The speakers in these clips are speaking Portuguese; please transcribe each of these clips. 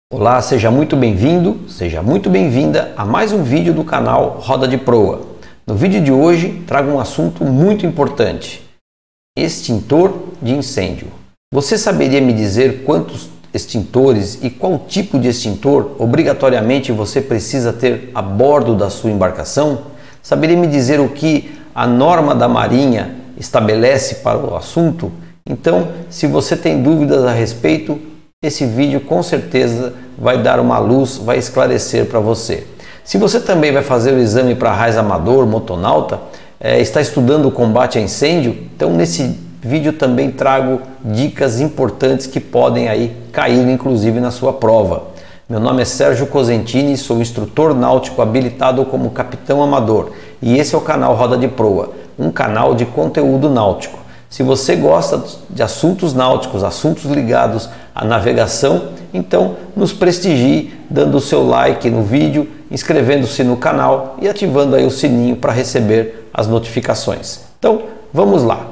Olá, seja muito bem-vindo, seja muito bem-vinda a mais um vídeo do canal Roda de Proa. No vídeo de hoje trago um assunto muito importante: extintor de incêndio. Você saberia me dizer quantos extintores e qual tipo de extintor obrigatoriamente você precisa ter a bordo da sua embarcação? Saberia me dizer o que a norma da Marinha estabelece para o assunto? Então, se você tem dúvidas a respeito, esse vídeo com certeza vai dar uma luz, vai esclarecer para você. Se você também vai fazer o exame para raiz amador, motonauta, está estudando o combate a incêndio, então nesse vídeo também trago dicas importantes que podem aí cair inclusive na sua prova. Meu nome é Sérgio Cosentini, sou instrutor náutico habilitado como capitão amador e esse é o canal Roda de Proa, um canal de conteúdo náutico. Se você gosta de assuntos náuticos, assuntos ligados à navegação, então nos prestigie dando o seu like no vídeo, inscrevendo-se no canal e ativando aí o sininho para receber as notificações. Então, vamos lá.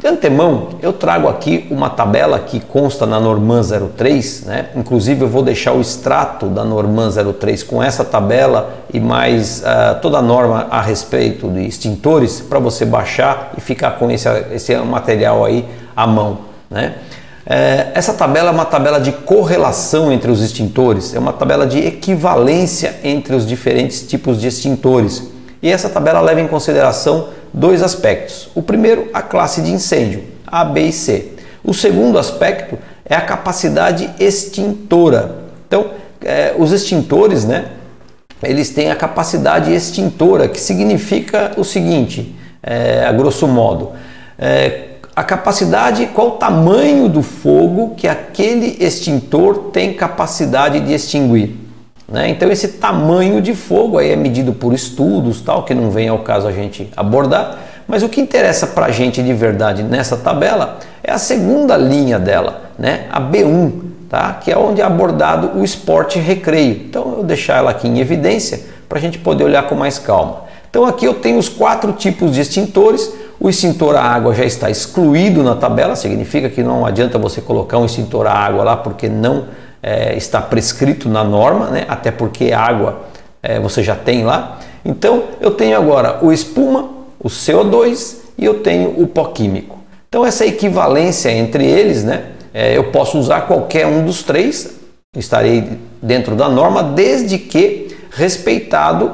De antemão, eu trago aqui uma tabela que consta na Norman 03, né? Inclusive eu vou deixar o extrato da Norman 03 com essa tabela e mais toda a norma a respeito de extintores para você baixar e ficar com esse material aí à mão, né? Essa tabela é uma tabela de correlação entre os extintores, é uma tabela de equivalência entre os diferentes tipos de extintores. E essa tabela leva em consideração dois aspectos. O primeiro, a classe de incêndio, A, B e C. O segundo aspecto é a capacidade extintora. Então, os extintores, né, eles têm a capacidade extintora, que significa o seguinte, a grosso modo, a capacidade, qual o tamanho do fogo que aquele extintor tem capacidade de extinguir. Então esse tamanho de fogo aí é medido por estudos, tal, que não vem ao caso a gente abordar, mas o que interessa para a gente de verdade nessa tabela é a segunda linha dela, né? A B1, tá? Que é onde é abordado o esporte recreio. Então eu vou deixar ela aqui em evidência para a gente poder olhar com mais calma. Então aqui eu tenho os 4 tipos de extintores. O extintor a água já está excluído na tabela, significa que não adianta você colocar um extintor a água lá porque não está prescrito na norma, né? Até porque água você já tem lá. Então eu tenho agora o espuma, o CO2 e eu tenho o pó químico. Então essa equivalência entre eles, né? Eu posso usar qualquer um dos três, estarei dentro da norma, desde que respeitado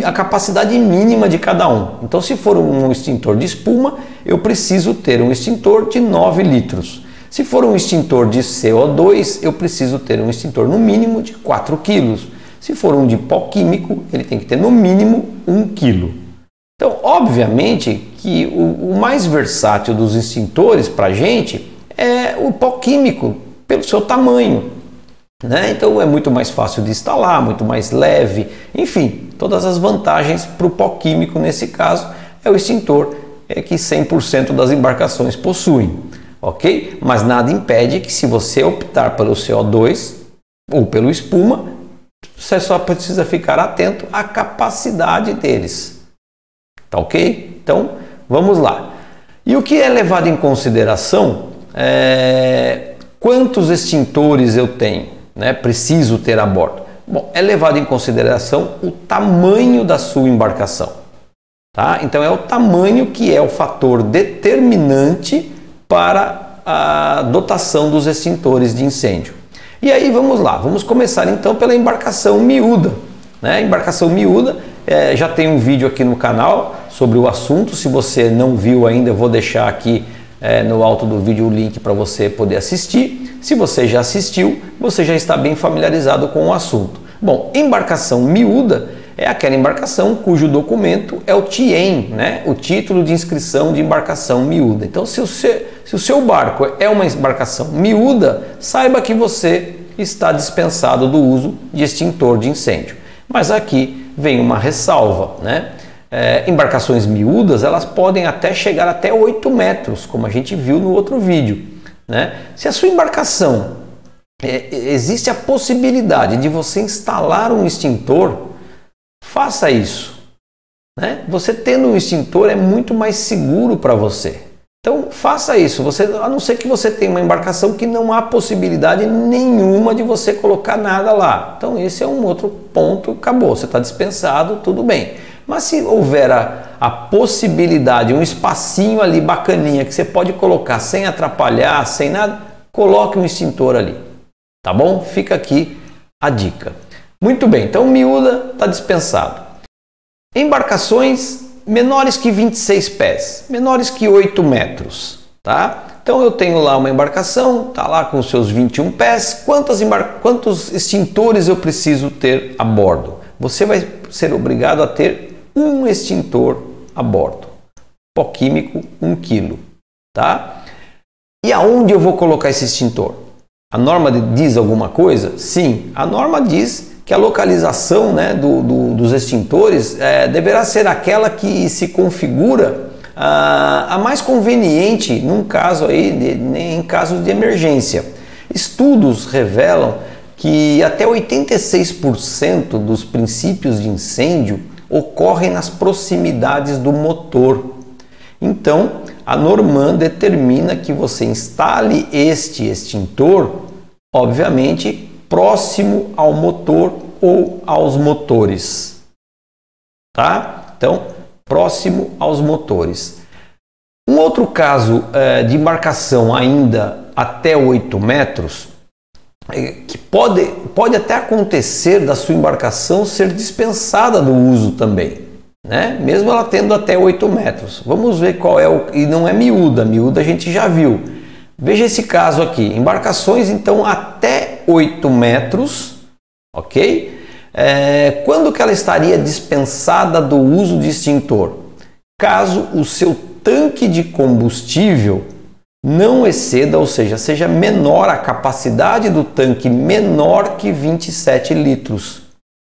a capacidade mínima de cada um. Então se for um extintor de espuma, eu preciso ter um extintor de 9 litros. Se for um extintor de CO2, eu preciso ter um extintor no mínimo de 4 kg. Se for um de pó químico, ele tem que ter no mínimo 1 kg. Então, obviamente que o mais versátil dos extintores para a gente é o pó químico, pelo seu tamanho, né? Então é muito mais fácil de instalar, muito mais leve, enfim, todas as vantagens para o pó químico nesse caso é o extintor que 100% das embarcações possuem. Ok? Mas nada impede que se você optar pelo CO2 ou pelo espuma, você só precisa ficar atento à capacidade deles. Tá ok? Então, vamos lá. E o que é levado em consideração quantos extintores eu tenho, né? Preciso ter a bordo. Bom, é levado em consideração o tamanho da sua embarcação. Tá? Então, é o tamanho que é o fator determinante para a dotação dos extintores de incêndio. E aí vamos lá, vamos começar então pela embarcação miúda, né? Embarcação miúda, já tem um vídeo aqui no canal sobre o assunto. Se você não viu ainda, eu vou deixar aqui no alto do vídeo o link para você poder assistir. Se você já assistiu, você já está bem familiarizado com o assunto. Bom, embarcação miúda é aquela embarcação cujo documento é o TIEM, né? O título de inscrição de embarcação miúda. Então, se o seu barco é uma embarcação miúda, saiba que você está dispensado do uso de extintor de incêndio. Mas aqui vem uma ressalva, né? Embarcações miúdas, elas podem até chegar até 8 metros, como a gente viu no outro vídeo, né? Se a sua embarcação existe a possibilidade de você instalar um extintor, faça isso, né? Você tendo um extintor é muito mais seguro para você. Então faça isso, a não ser que você tenha uma embarcação que não há possibilidade nenhuma de você colocar nada lá. Então esse é um outro ponto, acabou, você está dispensado, tudo bem. Mas se houver a possibilidade, um espacinho ali bacaninha que você pode colocar sem atrapalhar, sem nada, coloque um extintor ali, tá bom? Fica aqui a dica. Muito bem, então miúda está dispensado. Embarcações menores que 26 pés, menores que 8 metros, tá? Então eu tenho lá uma embarcação, tá lá com os seus 21 pés, quantos extintores eu preciso ter a bordo? Você vai ser obrigado a ter um extintor a bordo, pó químico 1 kg, tá? E aonde eu vou colocar esse extintor? A norma diz alguma coisa? Sim, a norma diz que a localização, né, dos extintores deverá ser aquela que se configura a mais conveniente num caso aí, em casos de emergência. Estudos revelam que até 86% dos princípios de incêndio ocorrem nas proximidades do motor. Então, a Norman determina que você instale este extintor, obviamente, próximo ao motor ou aos motores, tá? Então, próximo aos motores. Um outro caso de embarcação ainda até 8 metros, que pode até acontecer da sua embarcação ser dispensada do uso também, né? Mesmo ela tendo até 8 metros. Vamos ver qual é e não é miúda, miúda a gente já viu. Veja esse caso aqui, embarcações então até 8 metros, ok? Quando que ela estaria dispensada do uso de extintor? Caso o seu tanque de combustível não exceda, ou seja menor a capacidade do tanque, menor que 27 litros.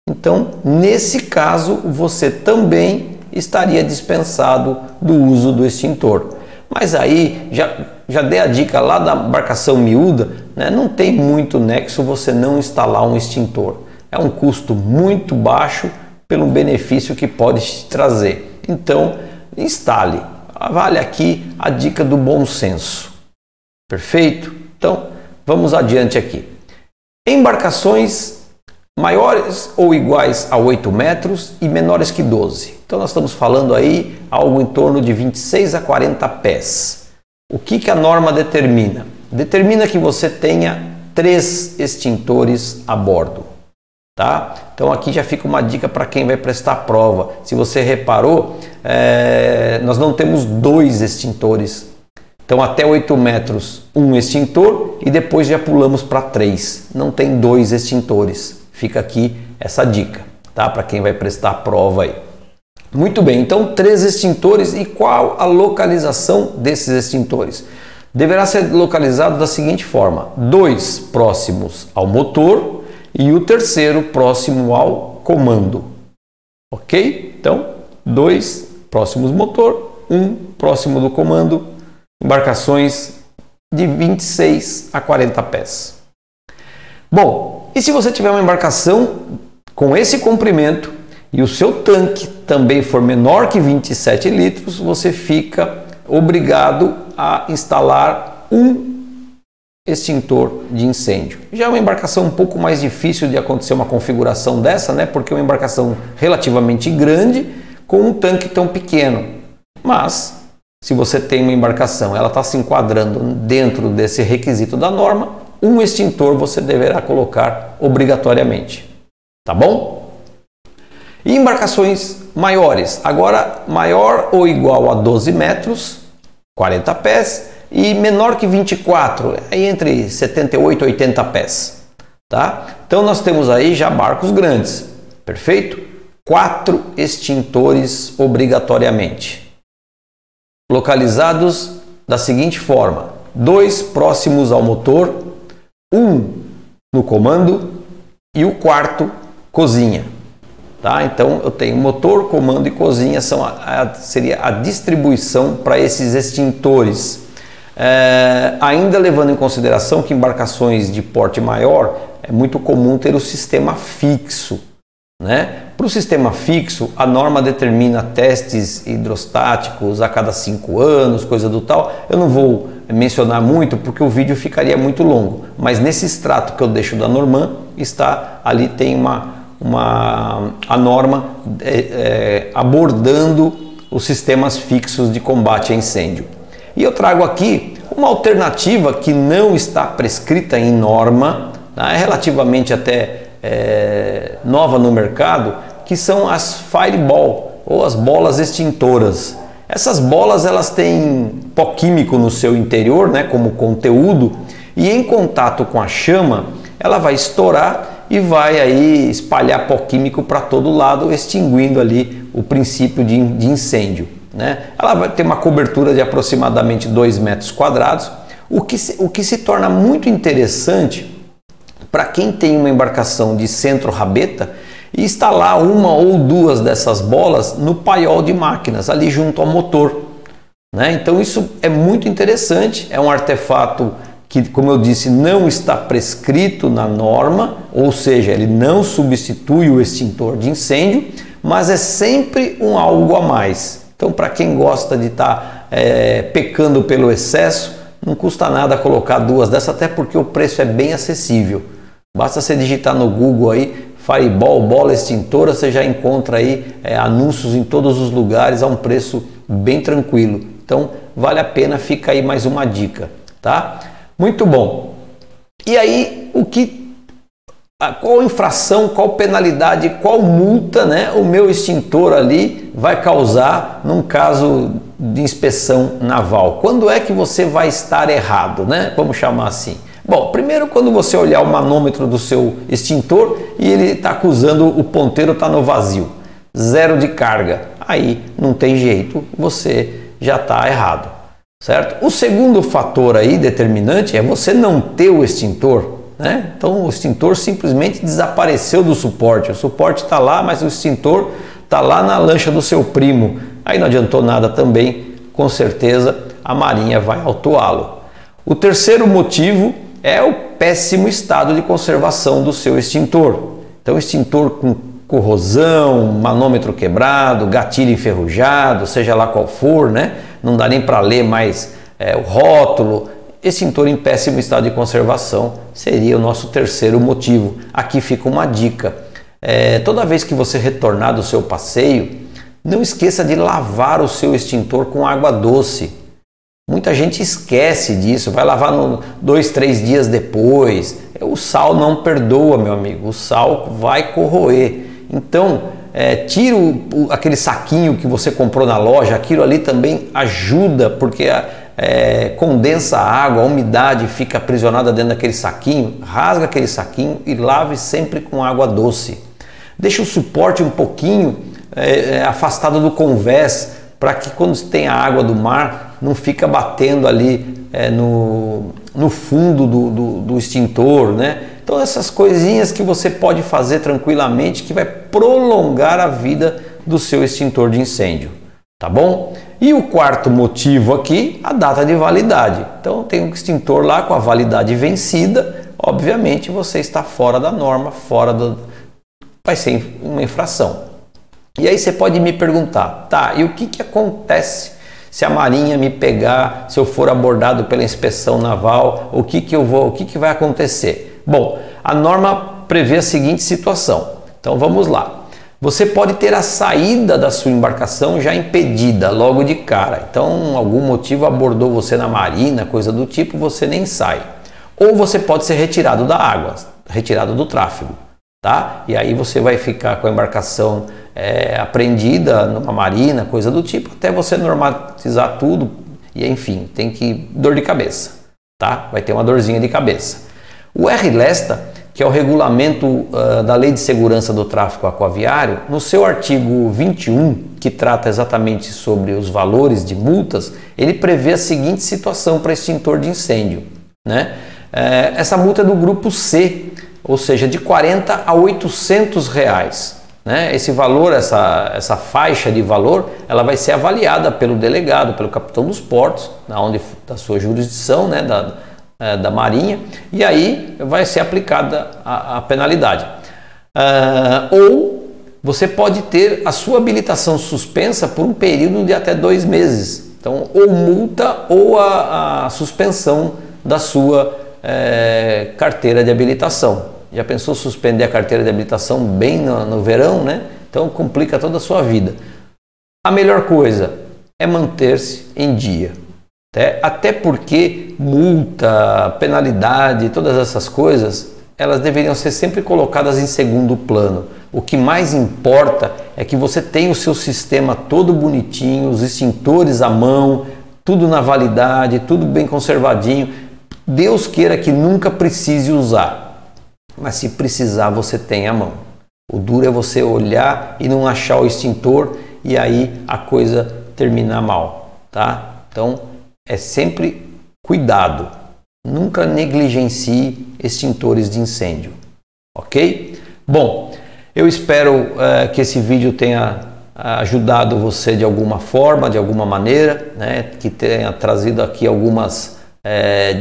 Então, nesse caso, você também estaria dispensado do uso do extintor. Mas aí, já dei a dica lá da embarcação miúda, né? Não tem muito nexo você não instalar um extintor. É um custo muito baixo pelo benefício que pode te trazer. Então, instale. Vale aqui a dica do bom senso. Perfeito? Então, vamos adiante aqui. Embarcações maiores ou iguais a 8 metros e menores que 12. Então, nós estamos falando aí algo em torno de 26 a 40 pés. O que a norma determina? Determina que você tenha 3 extintores a bordo, tá? Então, aqui já fica uma dica para quem vai prestar a prova. Se você reparou, nós não temos 2 extintores. Então, até 8 metros, um extintor e depois já pulamos para 3. Não tem 2 extintores. Fica aqui essa dica, tá? Para quem vai prestar a prova aí. Muito bem, então 3 extintores e qual a localização desses extintores? Deverá ser localizado da seguinte forma: 2 próximos ao motor e o terceiro próximo ao comando. Ok? Então, 2 próximos ao motor, 1 próximo do comando, embarcações de 26 a 40 pés. Bom, e se você tiver uma embarcação com esse comprimento e o seu tanque também for menor que 27 litros, você fica obrigado a instalar um extintor de incêndio. Já é uma embarcação um pouco mais difícil de acontecer uma configuração dessa, né? Porque é uma embarcação relativamente grande com um tanque tão pequeno. Mas, se você tem uma embarcação, ela está se enquadrando dentro desse requisito da norma, um extintor você deverá colocar obrigatoriamente. Tá bom? E embarcações maiores, agora maior ou igual a 12 metros, 40 pés, e menor que 24, aí entre 78 e 80 pés. Tá? Então nós temos aí já barcos grandes, perfeito? 4 extintores obrigatoriamente. Localizados da seguinte forma: 2 próximos ao motor, 1 no comando e o quarto cozinha. Tá? Então eu tenho motor, comando e cozinha, seria a distribuição para esses extintores. Ainda levando em consideração que embarcações de porte maior é muito comum ter o sistema fixo. né? Para o sistema fixo, a norma determina testes hidrostáticos a cada 5 anos, coisa do tal. Eu não vou mencionar muito porque o vídeo ficaria muito longo, mas nesse extrato que eu deixo da Norman, está ali, tem a norma abordando os sistemas fixos de combate a incêndio. E eu trago aqui uma alternativa que não está prescrita em norma, tá? É relativamente até nova no mercado, que são as Fireball, ou as bolas extintoras. Essas bolas, elas têm pó químico no seu interior, né, como conteúdo, e em contato com a chama, ela vai estourar e vai aí espalhar pó químico para todo lado, extinguindo ali o princípio de incêndio, né? Ela vai ter uma cobertura de aproximadamente 2 metros quadrados, o que se torna muito interessante para quem tem uma embarcação de centro-rabeta e instalar uma ou duas dessas bolas no paiol de máquinas, ali junto ao motor, né? Então isso é muito interessante, é um artefato que, como eu disse, não está prescrito na norma, ou seja, ele não substitui o extintor de incêndio, mas é sempre um algo a mais. Então, para quem gosta de estar pecando pelo excesso, não custa nada colocar duas dessas, até porque o preço é bem acessível. Basta você digitar no Google aí, Fireball, bola extintora, você já encontra aí anúncios em todos os lugares a um preço bem tranquilo. Então, vale a pena, fica aí mais uma dica, tá? Muito bom. E aí, qual infração, qual penalidade, qual multa, né, o meu extintor ali vai causar num caso de inspeção naval? Quando é que você vai estar errado, né? Vamos chamar assim. Bom, primeiro, quando você olhar o manômetro do seu extintor e ele está acusando, o ponteiro está no vazio, 0 de carga, aí não tem jeito, você já está errado, certo? O segundo fator aí determinante é você não ter o extintor, né? Então o extintor simplesmente desapareceu do suporte, o suporte está lá, mas o extintor está lá na lancha do seu primo, aí não adiantou nada também, com certeza a Marinha vai autuá-lo. O terceiro motivo é o péssimo estado de conservação do seu extintor. Então, extintor com corrosão, manômetro quebrado, gatilho enferrujado, seja lá qual for, né? Não dá nem para ler mais o rótulo. Extintor em péssimo estado de conservação seria o nosso terceiro motivo. Aqui fica uma dica. Toda vez que você retornar do seu passeio, não esqueça de lavar o seu extintor com água doce. Muita gente esquece disso, vai lavar 2, 3 dias depois. O sal não perdoa, meu amigo, o sal vai corroer. Então, tira aquele saquinho que você comprou na loja, aquilo ali também ajuda, porque condensa a água, a umidade fica aprisionada dentro daquele saquinho. Rasga aquele saquinho e lave sempre com água doce. Deixa o suporte um pouquinho afastado do convés, para que quando tem a água do mar não fica batendo ali no fundo do extintor, né? Então essas coisinhas que você pode fazer tranquilamente, que vai prolongar a vida do seu extintor de incêndio, tá bom? E o quarto motivo aqui, a data de validade. Então tem um extintor lá com a validade vencida, obviamente você está fora da norma, vai ser uma infração. E aí você pode me perguntar, tá, e o que acontece se a Marinha me pegar, se eu for abordado pela inspeção naval, o que vai acontecer? Bom, a norma prevê a seguinte situação. Então vamos lá. Você pode ter a saída da sua embarcação já impedida logo de cara. Então, algum motivo abordou você na marina, coisa do tipo, você nem sai. Ou você pode ser retirado da água, retirado do tráfego, tá? E aí você vai ficar com a embarcação apreendida numa marina, coisa do tipo, até você normatizar tudo e enfim, tem dor de cabeça, tá? Vai ter uma dorzinha de cabeça. O RLESTA, que é o regulamento da Lei de Segurança do Tráfego Aquaviário, no seu artigo 21, que trata exatamente sobre os valores de multas, ele prevê a seguinte situação para extintor de incêndio, né? Essa multa é do grupo C, ou seja, de 40 a 800 reais. Né? Esse valor, essa faixa de valor, ela vai ser avaliada pelo delegado, pelo capitão dos portos, da sua jurisdição, né? Da Marinha, e aí vai ser aplicada a penalidade. Ou você pode ter a sua habilitação suspensa por um período de até 2 meses. Então, ou multa ou a suspensão da sua carteira de habilitação. Já pensou suspender a carteira de habilitação bem no verão, né? Então complica toda a sua vida. A melhor coisa é manter-se em dia. Até porque multa, penalidade, todas essas coisas, elas deveriam ser sempre colocadas em segundo plano. O que mais importa é que você tenha o seu sistema todo bonitinho, os extintores à mão, tudo na validade, tudo bem conservadinho. Deus queira que nunca precise usar, mas se precisar você tem à mão. O duro é você olhar e não achar o extintor e aí a coisa terminar mal, tá? Então é sempre cuidado, nunca negligencie extintores de incêndio, ok? Bom, eu espero que esse vídeo tenha ajudado você de alguma forma, de alguma maneira, né? Que tenha trazido aqui algumas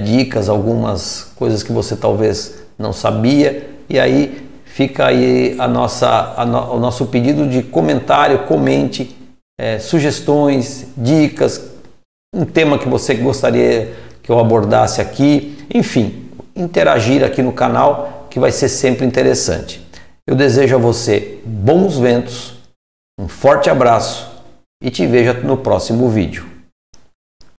dicas, algumas coisas que você talvez não sabia, e aí fica aí o nosso pedido de comentário, comente sugestões, dicas, um tema que você gostaria que eu abordasse aqui, enfim, interagir aqui no canal que vai ser sempre interessante. Eu desejo a você bons ventos, um forte abraço e te vejo no próximo vídeo.